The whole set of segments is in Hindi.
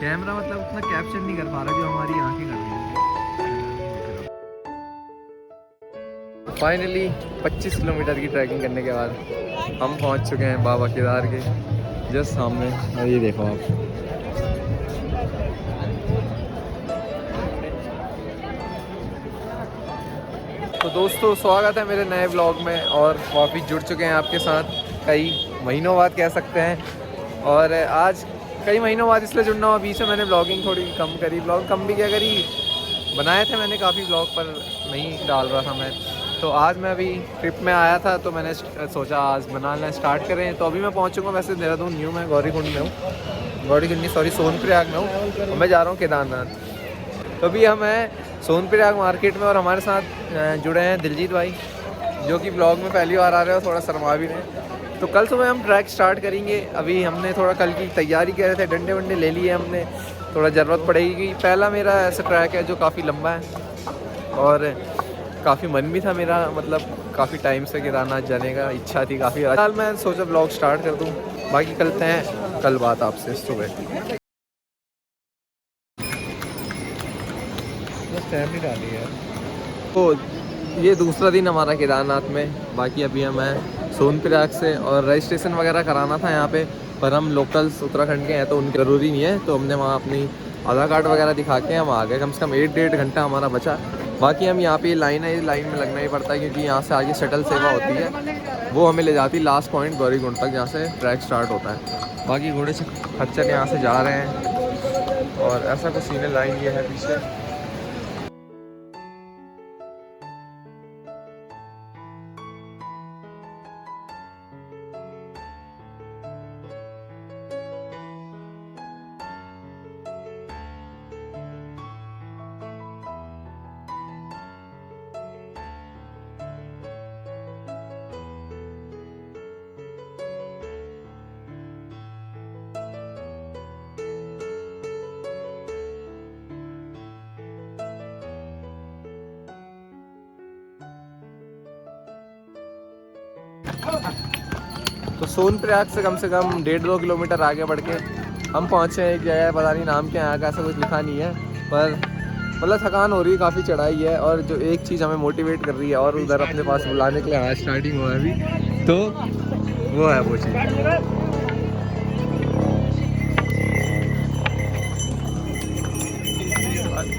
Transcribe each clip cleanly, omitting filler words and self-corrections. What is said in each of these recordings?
कैमरा मतलब उतना कैप्चर नहीं कर पा रहा जो हमारी आंखें कर रही हैं। फाइनली 25 किलोमीटर की ट्रैकिंग करने के बाद हम पहुंच चुके हैं बाबा केदार के जस्ट सामने। और ये देखो आप, तो दोस्तों स्वागत है मेरे नए ब्लॉग में। और वापिस जुड़ चुके हैं आपके साथ कई महीनों बाद कह सकते हैं। और आज कई महीनों बाद इसलिए जुड़ना हुआ, बीच में मैंने ब्लॉगिंग थोड़ी कम करी, ब्लॉग कम भी क्या करी, बनाए थे मैंने काफ़ी ब्लॉग पर नहीं डाल रहा था मैं। तो आज मैं अभी ट्रिप में आया था तो मैंने सोचा आज बनाना स्टार्ट करें। तो अभी मैं पहुंचूंगा, वैसे देहरादून न्यू मैं गौरीकुंड में हूँ, सोनप्रयाग में हूँ और मैं जा रहा हूँ केदारनाथ। तो अभी हम हैं सोनप्रयाग मार्केट में और हमारे साथ जुड़े हैं दिलजीत भाई, जो कि ब्लॉग में पहली बार आ रहे हो, थोड़ा शर्मा भी रहे। तो कल सुबह हम ट्रैक स्टार्ट करेंगे। अभी हमने थोड़ा कल की तैयारी कर रहे थे, डंडे वंडे ले लिए हमने, थोड़ा ज़रूरत पड़ेगी। पहला मेरा ऐसा ट्रैक है जो काफ़ी लंबा है और काफ़ी मन भी था मेरा, मतलब काफ़ी टाइम से केदारनाथ जाने का इच्छा थी काफ़ी। फिलहाल मैं सोचा ब्लॉग स्टार्ट कर दूँ, बाकी करते हैं कल बात आपसे सुबह। बस टाइम नहीं डाली है। तो ये दूसरा दिन हमारा केदारनाथ में। बाकी अभी हम हैं सोनप्रयाग से और रजिस्ट्रेशन वगैरह कराना था यहाँ पे, पर हम लोकल्स उत्तराखंड के हैं तो उनकी ज़रूरी नहीं है। तो हमने वहाँ अपनी आधार कार्ड वगैरह दिखा के हम आ गए। कम से कम 1-1.5 घंटा हमारा बचा। बाकी हम यहाँ पे लाइन है, इस लाइन में लगना ही पड़ता है क्योंकि यहाँ से आगे शटल सेवा होती है, वो हमें ले जाती है लास्ट पॉइंट गौरीकुंड तक, जहाँ से ट्रैक स्टार्ट होता है। बाकी घोड़े से खच्चर यहाँ से जा रहे हैं और ऐसा कुछ सीन है। लाइन ये है पीछे। तो सोनप्रयाग से कम 1.5-2 किलोमीटर आगे बढ़ के हम पहुँचे एक जगह, पता नहीं नाम क्या है, ऐसा कुछ लिखा नहीं है, पर मतलब थकान हो रही है, काफ़ी चढ़ाई है। और जो एक चीज़ हमें मोटिवेट कर रही है और उधर अपने पास बुलाने के लिए आज स्टार्टिंग हुआ है अभी, तो वो है वो चीज़।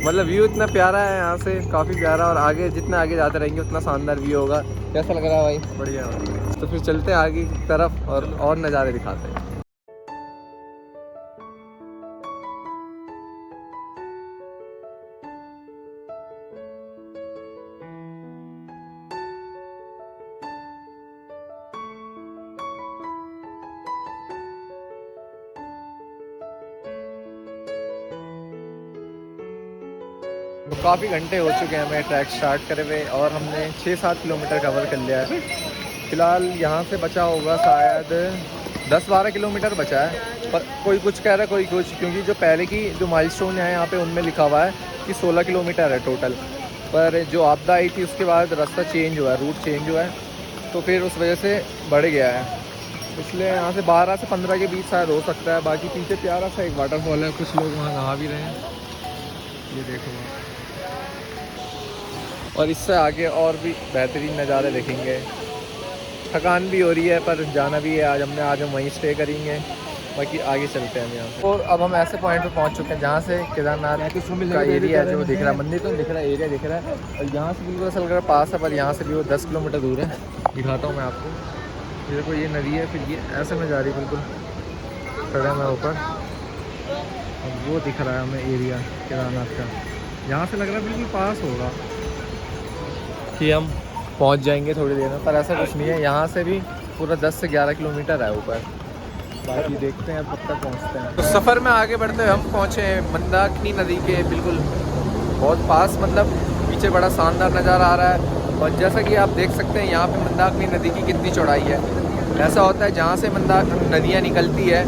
मतलब व्यू इतना प्यारा है यहाँ से, काफ़ी प्यारा। और आगे जितना आगे जाते रहेंगे उतना शानदार व्यू होगा। कैसा लग रहा है भाई? बढ़िया। तो फिर चलते हैं आगे की तरफ और नज़ारे दिखाते हैं। तो काफ़ी घंटे हो चुके हैं हमें ट्रैक स्टार्ट करे हुए और हमने 6-7 किलोमीटर कवर कर लिया है। फ़िलहाल यहाँ से बचा होगा शायद 10-12 किलोमीटर बचा है, पर कोई कुछ कह रहा है कोई कुछ, क्योंकि जो पहले की जो माइलस्टोन है यहाँ पे उनमें लिखा हुआ है कि 16 किलोमीटर है टोटल। पर जो आपदा आई थी उसके बाद रास्ता चेंज हुआ है, रूट चेंज हुआ है, तो फिर उस वजह से बढ़ गया है। इसलिए यहाँ से 12 से 15 के बीच शायद हो सकता है। बाकी पीछे प्यारा सा एक वाटरफॉल है, कुछ लोग वहाँ नहा भी रहे हैं, ये देखो। और इससे आगे और भी बेहतरीन नज़ारे देखेंगे। थकान भी हो रही है पर जाना भी है आज हमने, आज हम वहीं स्टे करेंगे। बाकी आगे चलते हैं हम यहाँ से। और अब हम ऐसे पॉइंट पे पहुँच चुके हैं जहाँ से केदारनाथ का एरिया जो दिख रहा है, मंदिर तो दिख रहा है, एरिया दिख रहा है। और यहाँ से बिल्कुल ऐसा लग रहा है पास है, पर यहाँ से भी वो 10 किलोमीटर दूर है। दिखाता हूँ मैं आपको। ये देखो ये नदी है, फिर ये ऐसे में जा रही है, बिल्कुल खड़ा मैं ऊपर। अब वो दिख रहा है हमें एरिया केदारनाथ का, यहाँ से लग रहा है बिल्कुल पास होगा कि हम पहुंच जाएंगे थोड़ी देर में, पर ऐसा कुछ नहीं है। यहाँ से भी पूरा 10 से 11 किलोमीटर है ऊपर। बाकी देखते हैं कब तक पहुँचते हैं। तो सफ़र में आगे बढ़ते हुए हम पहुँचे मंदाकिनी नदी के बिल्कुल बहुत पास, मतलब पीछे बड़ा शानदार नज़ारा आ रहा है। और जैसा कि आप देख सकते हैं यहाँ पे मंदाकिनी नदी की कितनी चौड़ाई है। ऐसा होता है जहाँ से नदियाँ निकलती है,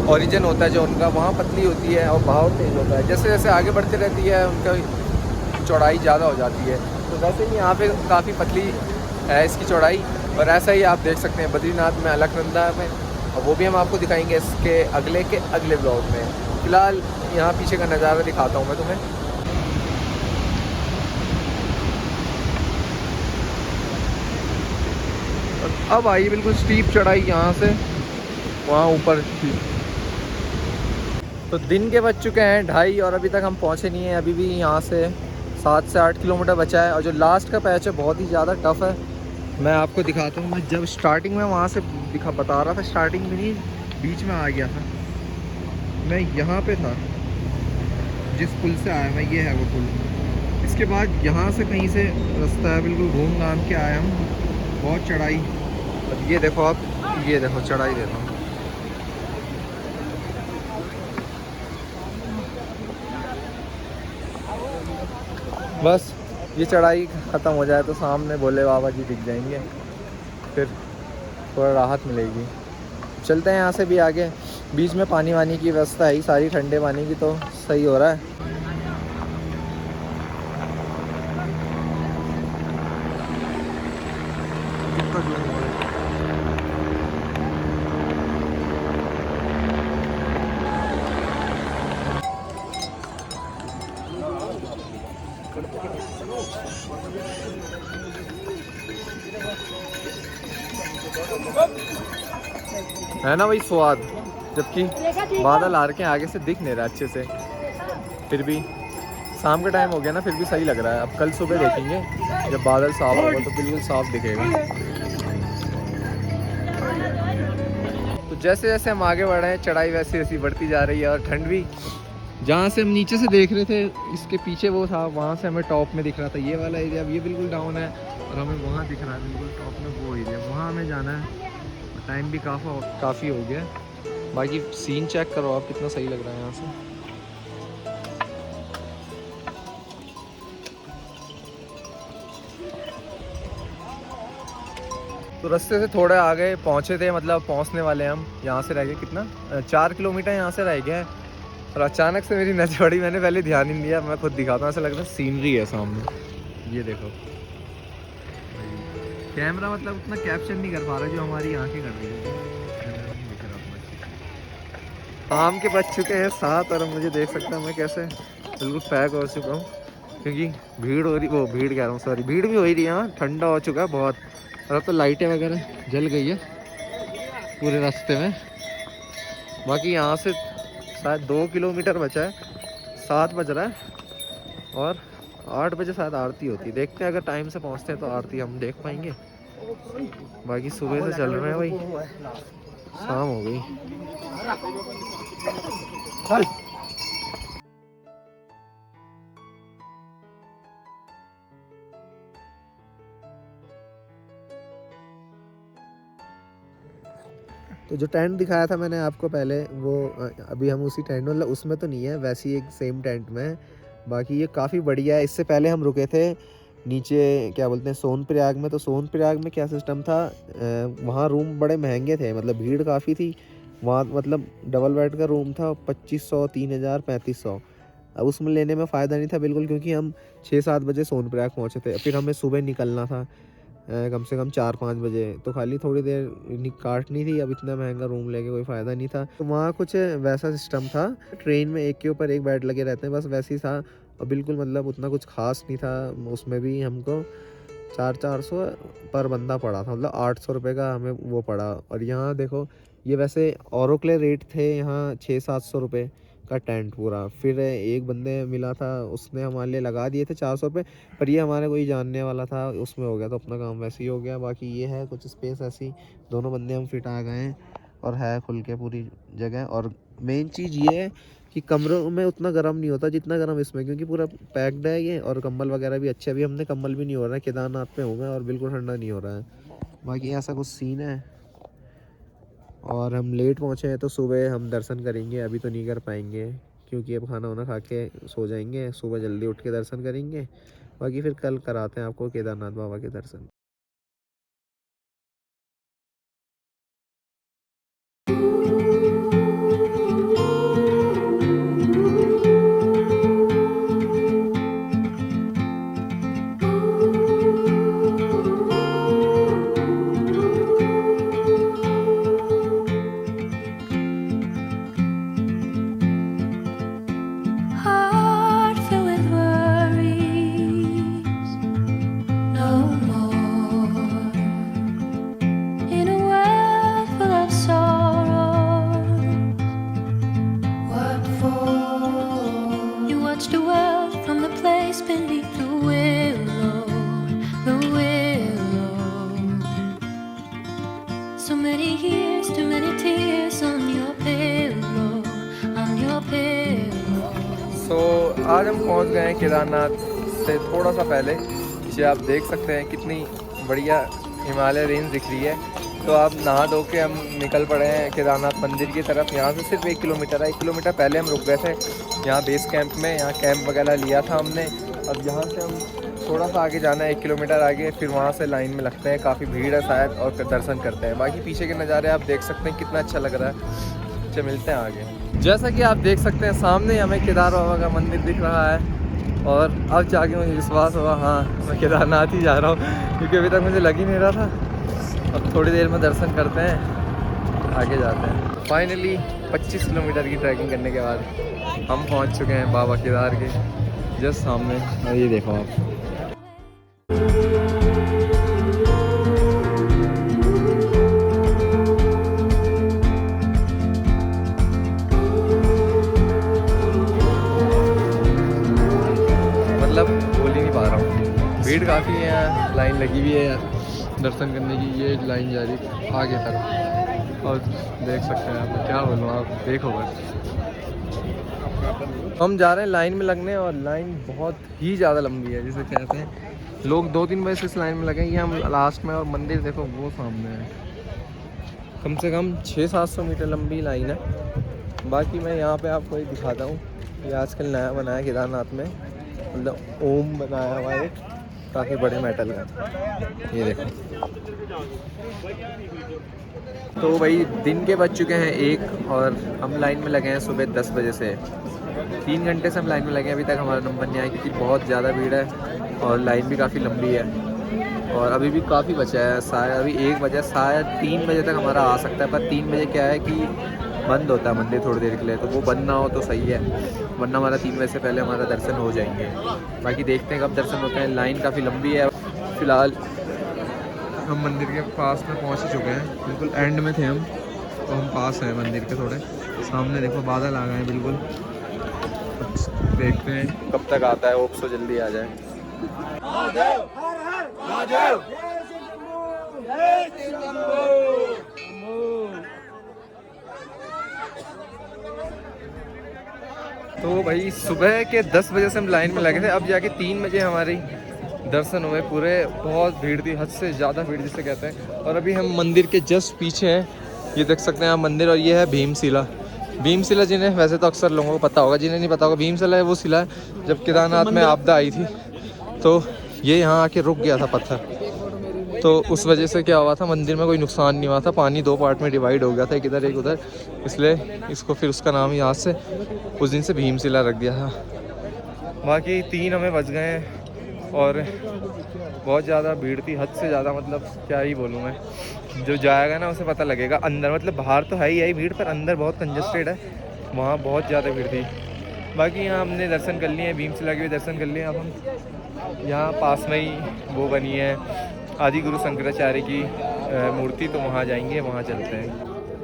ओरिजिन होता है जो उनका, वहाँ पतली होती है और बहाव तेज होता है। जैसे जैसे आगे बढ़ती रहती है उनका चौड़ाई ज़्यादा हो जाती है। तो वैसे ही यहाँ पे काफ़ी पतली है इसकी चौड़ाई। और ऐसा ही आप देख सकते हैं बद्रीनाथ में, अलकनंदा में, और वो भी हम आपको दिखाएंगे इसके अगले ब्लॉग में। फ़िलहाल यहाँ पीछे का नज़ारा दिखाता हूँ मैं तुम्हें। अब आई बिल्कुल स्टीप चढ़ाई यहाँ से वहाँ ऊपर थी। तो दिन के बज चुके हैं 2:30 और अभी तक हम पहुँचे नहीं हैं। अभी भी यहाँ से 7 से 8 किलोमीटर बचा है और जो लास्ट का पैच है बहुत ही ज़्यादा टफ़ है। मैं आपको दिखाता हूँ। मैं जब स्टार्टिंग में वहाँ से बता रहा था, स्टार्टिंग में नहीं, बीच में आ गया था मैं, यहाँ पे था जिस पुल से आया मैं, ये है वो पुल। इसके बाद यहाँ से कहीं से रास्ता है, बिल्कुल घूम घाम के आया हूँ। बहुत चढ़ाई, अब ये देखो आप, ये देखो चढ़ाई देखो। बस ये चढ़ाई ख़त्म हो जाए तो सामने भोले बाबा जी दिख जाएंगे, फिर थोड़ा राहत मिलेगी। चलते हैं यहाँ से भी आगे। बीच में पानी वानी की व्यवस्था है सारी, ठंडे पानी की, तो सही हो रहा है। है ना वही स्वाद, जबकि बादल आ रखे हैं, आगे से दिख नहीं रहा अच्छे से, फिर भी शाम का टाइम हो गया ना, फिर भी सही लग रहा है। अब कल सुबह देखेंगे जब बादल साफ होगा तो बिल्कुल साफ दिखेगा। तो जैसे जैसे हम आगे बढ़ रहे हैं चढ़ाई वैसे वैसी बढ़ती जा रही है और ठंड भी। जहाँ से हम नीचे से देख रहे थे इसके पीछे वो था, वहाँ से हमें टॉप में दिख रहा था ये वाला एरिया। अब ये बिल्कुल डाउन है और हमें वहाँ दिख रहा है बिल्कुल टॉप में वो एरिया, वहाँ हमें जाना है। टाइम भी काफ़ी हो गया। बाकी सीन चेक करो आप, कितना सही लग रहा है यहाँ से। तो रास्ते से थोड़े आगे पहुँचे थे, मतलब पहुँचने वाले हम। यहाँ से रह गए कितना, 4 किलोमीटर यहाँ से रह गए। और अचानक से मेरी नज़र पड़ी, मैंने पहले ध्यान ही नहीं दिया। मैं खुद दिखाता हूँ, ऐसा लग रहा है सीनरी है सामने। ये देखो कैमरा मतलब उतना कैप्चर नहीं कर पा रहा जो हमारी आंखें कर रही है। शाम के बज चुके हैं 7 और मुझे देख सकता हूँ मैं कैसे बिल्कुल पैक हो चुका हूँ, क्योंकि भीड़ हो रही, वो भीड़ कह रहा हूँ सॉरी, भीड़ भी हो ही रही है। हाँ ठंडा हो चुका है बहुत, और अब तो लाइटें वगैरह जल गई है पूरे रास्ते में। बाकी यहाँ से शायद 2 किलोमीटर बचा है, 7 बज रहा है और 8 बजे शायद आरती होती है। देखते हैं अगर टाइम से पहुँचते हैं तो आरती हम देख पाएंगे। बाकी सुबह से चल रहे हैं भाई, शाम हो गई। तो जो टेंट दिखाया था मैंने आपको पहले, वो अभी हम उसी टेंट, मतलब उसमें तो नहीं है, वैसे ही एक सेम टेंट में है। बाकी ये काफ़ी बढ़िया है। इससे पहले हम रुके थे नीचे, क्या बोलते हैं, सोनप्रयाग में। तो सोनप्रयाग में क्या सिस्टम था, वहाँ रूम बड़े महंगे थे, मतलब भीड़ काफ़ी थी वहाँ। मतलब डबल बेड का रूम था 2500, 3000, 3500। अब उसमें लेने में फ़ायदा नहीं था बिल्कुल, क्योंकि हम 6-7 बजे सोनप्रयाग पहुँचे थे, फिर हमें सुबह निकलना था कम से कम 4-5 बजे। तो खाली थोड़ी देर काटनी थी, अब इतना महंगा रूम लेके कोई फ़ायदा नहीं था। तो वहाँ कुछ वैसा सिस्टम था, ट्रेन में एक के ऊपर एक बेड लगे रहते हैं, बस वैसे ही था। और बिल्कुल मतलब उतना कुछ खास नहीं था। उसमें भी हमको 400 पर बंदा पड़ा था, मतलब 800 रुपये का हमें वो पड़ा। और यहाँ देखो, ये वैसे औरों के लिए रेट थे यहाँ 600-700 रुपये का टेंट पूरा। फिर एक बंदे मिला था, उसने हमारे लिए लगा दिए थे 400 रुपये, पर ये हमारे कोई जानने वाला था, उसमें हो गया तो अपना काम वैसे ही हो गया। बाकी ये है कुछ स्पेस ऐसी, दोनों बंदे हम फिट आ गए हैं और है खुल के पूरी जगह। और मेन चीज़ ये है कि कमरों में उतना गर्म नहीं होता जितना गर्म इसमें, क्योंकि पूरा पैक्ड है ये, और कंबल वगैरह भी अच्छे। अभी हमने कंबल भी नहीं हो रहा है, केदारनाथ में हो गए और बिल्कुल ठंडा नहीं हो रहा है। बाकी ऐसा कुछ सीन है। और हम लेट पहुँचे हैं तो सुबह हम दर्शन करेंगे, अभी तो नहीं कर पाएंगे, क्योंकि अब खाना वाना खा के सो जाएंगे, सुबह जल्दी उठ के दर्शन करेंगे। बाकी फिर कल कराते हैं आपको केदारनाथ बाबा के दर्शन। So many years, too many tears on your pillow, on your pillow. So आज हम पहुंच गए हैं केदारनाथ से थोड़ा सा पहले। जी आप देख सकते हैं कितनी बढ़िया हिमालय रेंज दिख रही है। तो अब नहा धो के हम निकल पड़े हैं केदारनाथ मंदिर की तरफ। यहाँ से सिर्फ 1 किलोमीटर है। 1 किलोमीटर पहले हम रुक गए थे यहाँ बेस कैंप में। यहाँ कैंप वगैरह लिया था हमने। अब यहाँ से हम थोड़ा सा आगे जाना है, 1 किलोमीटर आगे, फिर वहाँ से लाइन में लगते हैं। काफ़ी भीड़ है शायद, और दर्शन करते हैं। बाकी पीछे के नज़ारे आप देख सकते हैं कितना अच्छा लग रहा है। चलिए मिलते हैं आगे। जैसा कि आप देख सकते हैं सामने हमें केदार बाबा का मंदिर दिख रहा है। और अब जाके मुझे विश्वास हुआ हाँ मैं केदारनाथ ही जा रहा हूँ, क्योंकि अभी तक मुझे लग ही नहीं रहा था। अब थोड़ी देर में दर्शन करते हैं, आगे जाते हैं। फाइनली 25 किलोमीटर की ट्रैकिंग करने के बाद हम पहुंच चुके हैं बाबा केदार के जस्ट सामने। और ये देखो आप, मतलब बोल ही नहीं पा रहा हूँ। भीड़ काफ़ी है, लाइन लगी हुई है यार दर्शन करने की। ये लाइन जा रही आगे तक, और देख सकते हैं आप। क्या बोलूँ, आप देखो बस। हम जा रहे हैं लाइन में लगने, और लाइन बहुत ही ज़्यादा लंबी है। जिसे कहते हैं लोग 2-3 बजे से इस लाइन में लगे। ये हम लास्ट में, और मंदिर देखो वो सामने है। कम से कम 600-700 मीटर लंबी लाइन है। बाकी मैं यहाँ पे आपको एक दिखाता हूँ। ये आजकल नया बनाया केदारनाथ में, मतलब ओम बनाया हुआ है काफ़ी बड़े मेटल का। ये देखो। तो भाई दिन के बज चुके हैं 1, और हम लाइन में लगे हैं सुबह 10 बजे से। 3 घंटे से हम लाइन में लगे हैं। अभी तक हमारा नंबर नहीं आया, क्योंकि बहुत ज़्यादा भीड़ है और लाइन भी काफ़ी लंबी है। और अभी भी काफ़ी बचा है, शायद अभी 1 बजे, शायद 3 बजे तक हमारा आ सकता है। पर 3 बजे क्या है कि बंद होता है मंदिर थोड़ी देर के लिए, तो वो बंद ना हो तो सही है, वरना हमारा 3 बजे से पहले हमारा दर्शन हो जाएंगे। बाकी देखते हैं कब दर्शन होते हैं। लाइन काफ़ी लंबी है। फ़िलहाल हम मंदिर के पास में पहुंच ही चुके हैं, बिल्कुल एंड में थे हम, तो हम पास हैं मंदिर के थोड़े। सामने देखो बादल आ गए हैं बिल्कुल। देखते हैं कब तक आता है, होप सो जल्दी आ जाए। तो भाई सुबह के 10 बजे से हम लाइन में लगे थे। अब जाके 3 बजे हमारी दर्शन हुए पूरे। बहुत भीड़ थी, हद से ज़्यादा भीड़ जिसे कहते हैं। और अभी हम मंदिर के जस्ट पीछे हैं, ये देख सकते हैं आप मंदिर। और ये है भीमशिला। भीमशिला जिन्हें वैसे तो अक्सर लोगों को पता होगा, जिन्हें नहीं पता होगा, भीमशिला है वो शिला है जब केदारनाथ में आपदा आई थी तो ये यहाँ आके रुक गया था पत्थर। तो उस वजह से क्या हुआ था, मंदिर में कोई नुकसान नहीं हुआ था। पानी 2 पार्ट में डिवाइड हो गया था, एक इधर एक उधर, इसलिए इसको फिर उसका नाम यहाँ से उस दिन से भीमशिला रख दिया था। बाकी 3 हमें बच गए हैं, और बहुत ज़्यादा भीड़ थी, हद से ज़्यादा। मतलब क्या ही बोलूँ मैं, जो जाएगा ना उसे पता लगेगा। अंदर मतलब बाहर तो है ही भीड़, पर अंदर बहुत कंजस्टेड है, वहाँ बहुत ज़्यादा भीड़ थी। बाकी यहाँ हमने दर्शन कर लिए हैं, भीमशिला के भी दर्शन कर लिए। अब हम यहाँ पास में ही वो बनी है आदि गुरु शंकराचार्य की मूर्ति, तो वहाँ जाएंगे, वहाँ चलते हैं।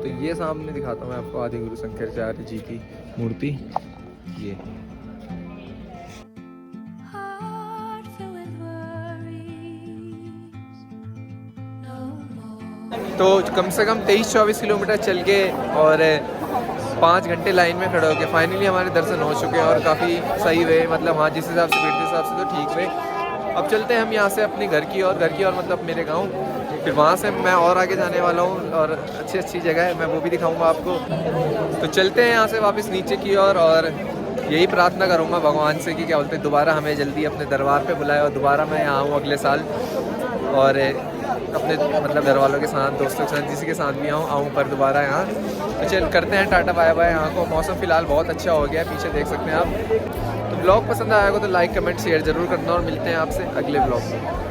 तो ये सामने दिखाता हूँ मैं आपको आदि गुरु शंकराचार्य जी की मूर्ति। ये तो कम से कम 23-24 किलोमीटर चल के और 5 घंटे लाइन में खड़े होके फाइनली हमारे दर्शन हो चुके हैं, और काफ़ी सही हुए। मतलब हाँ जिस हिसाब से भीड़ के हिसाब से तो ठीक हुए। अब चलते हैं हम यहाँ से अपने घर की ओर, मतलब मेरे गांव। फिर वहाँ से मैं और आगे जाने वाला हूँ, और अच्छी जगह है, मैं वो भी दिखाऊंगा आपको। तो चलते हैं यहाँ से वापस नीचे की ओर, और यही प्रार्थना करूँगा भगवान से कि क्या बोलते हैं दोबारा हमें जल्दी अपने दरबार पे बुलाए, और दोबारा मैं यहाँ आऊँ अगले साल, और अपने मतलब घर वालों के साथ, दोस्तों के साथ, किसी के साथ भी आऊँ पर दोबारा यहाँ। तो चल करते हैं टाटा बाय बाय। यहाँ को मौसम फ़िलहाल बहुत अच्छा हो गया है, पीछे देख सकते हैं आप। तो ब्लॉग पसंद आएगा तो लाइक कमेंट शेयर ज़रूर करना, और मिलते हैं आपसे अगले ब्लॉग में।